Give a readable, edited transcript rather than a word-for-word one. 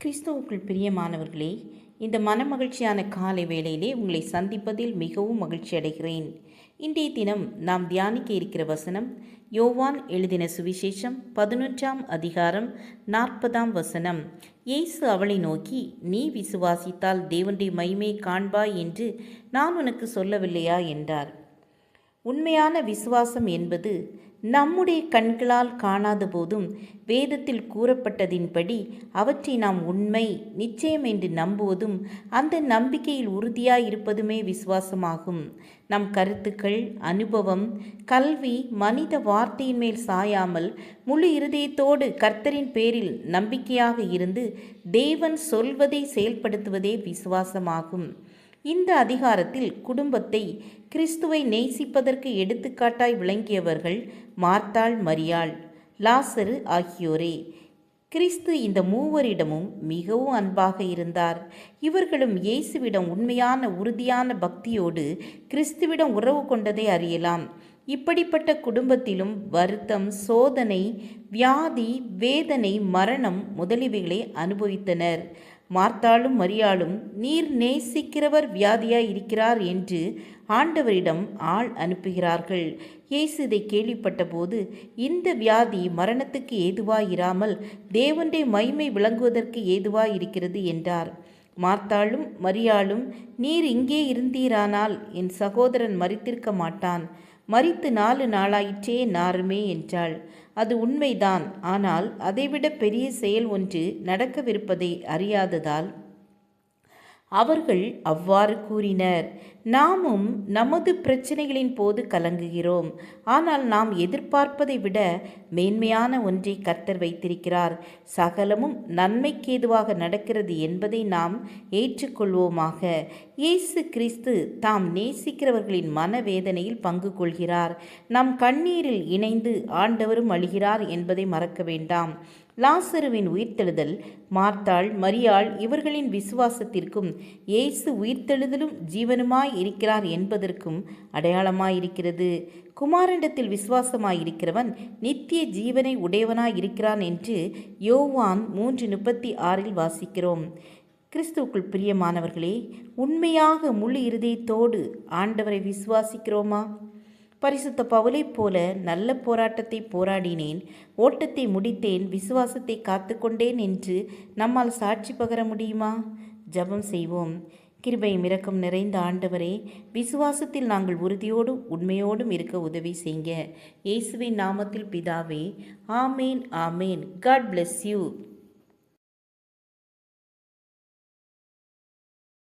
கிறிஸ்துவுக்குள் பிரியமானவர்களே, இந்த மனமகிழ்ச்சியான காலை வேளையிலே உங்களை சந்திப்பதில் மிகவும் மகிழ்ச்சி அடைகிறேன். இன்றைய தினம் நாம் தியானிக்க இருக்கிற வசனம் யோவான் எழுதின சுவிசேஷம் 11ஆம் அதிகாரம் 40ஆம் வசனம். இயேசு அவளை நோக்கி, நீ விசுவாசித்தால் தேவனுடைய மகிமையை காண்பாய் என்று நான் உனக்கு சொல்லவில்லையா என்றார். உண்மையான விசுவாசம் என்பது நம்முடைய கண்களால் காணாத போதும் வேதத்தில் கூறப்பட்டதின்படி அவற்றை நாம் உண்மை நிச்சயம் என்று நம்புவதும் அந்த நம்பிக்கையில் உறுதியாய் இருப்பதுமே விசுவாசமாகும். நம் கருத்துக்கள், அனுபவம், கல்வி, மனித வார்த்தையின் மேல் சாயாமல் முழு இருதயத்தோடு கர்த்தரின் பேரில் நம்பிக்கையாக இருந்து தேவன் சொல்வதை செயல்படுத்துவதே விசுவாசமாகும். இந்த அதிகாரத்தில் குடும்பத்தை கிறிஸ்துவை நேசிப்பதற்கு எடுத்துக்காட்டாய் விளங்கியவர்கள் மார்த்தாள், மரியாள், லாசரு ஆகியோரே. கிறிஸ்து இந்த மூவரிடமும் மிகவும் அன்பாக இருந்தார். இவர்களும் இயேசுவிடம் உண்மையான உறுதியான பக்தியோடு கிறிஸ்துவிடம் உறவு கொண்டதை அறியலாம். இப்படிப்பட்ட குடும்பத்திலும் வருத்தம், சோதனை, வியாதி, வேதனை, மரணம் முதலியவைகளை அனுபவித்தனர். மார்த்தாளும் மரியாளும் நீர் நேசிக்கிறவர் வியாதியாய் இருக்கிறார் என்று ஆண்டவரிடம் ஆள் அனுப்புகிறார்கள். இயேசு இதை கேள்விப்பட்ட போது, இந்த வியாதி மரணத்துக்கு ஏதுவாயிராமல் தேவனுடைய மகிமை விளங்குவதற்கு ஏதுவாயிருக்கிறது என்றார். மார்த்தாளும் மரியாளும், நீர் இங்கே இருந்தீரானால் என் சகோதரன் மரித்திருக்க மாட்டான், மரித்து 4 நாளாயிற்றே நாருமே என்றாள். அது உண்மைதான். ஆனால் அதைவிட பெரிய செயல் ஒன்று நடக்கவிருப்பதை அறியாததால் அவர்கள் அவ்வாறு கூறினர். நாமும் நமது பிரச்சனைகளின் போது கலங்குகிறோம். ஆனால் நாம் எதிர்பார்ப்பதை விட மேன்மையான ஒன்றை கர்த்தர் வைத்திருக்கிறார். சகலமும் நன்மைக்கேதுவாக நடக்கிறது என்பதை நாம் ஏற்றுக்கொள்வோமாக. இயேசு கிறிஸ்து தாம் நேசிக்கிறவர்களின் மனவேதனையில் பங்கு கொள்கிறார். நம் கண்ணீரில் இணைந்து ஆண்டவரும் அழுகிறார் என்பதை மறக்க வேண்டாம். லாசருவின் உயிர்த்தெழுதல் மார்த்தாள், மரியாள் இவர்களின் விசுவாசத்திற்கும் இயேசு உயிர்த்தெழுதலும் ஜீவனுமாய் இருக்கிறார் என்பதற்கும் அடையாளமாயிருக்கிறது. குமாரனிடத்தில் விசுவாசமாயிருக்கிறவன் நித்திய ஜீவனை உடையவனாய் இருக்கிறான் என்று யோவான் 3:36 வாசிக்கிறோம். கிறிஸ்துவுக்குள் பிரியமானவர்களே, உண்மையாக முழு இருதயத்தோடு ஆண்டவரை விசுவாசிக்கிறோமா? பரிசுத்த பவுலைப் போல நல்ல போராட்டத்தை போராடினேன், ஓட்டத்தை முடித்தேன், விசுவாசத்தை காத்து கொண்டேன் என்று நம்மால் சாட்சி பகர முடியுமா? ஜெபம் செய்வோம். கிருபையும் இரக்கம் நிறைந்த ஆண்டவரே, விசுவாசத்தில் நாங்கள் உறுதியோடும் உண்மையோடும் இருக்க உதவி செய்யுங்க. இயேசுவின் நாமத்தில் பிதாவே, ஆமேன், ஆமேன். God bless you.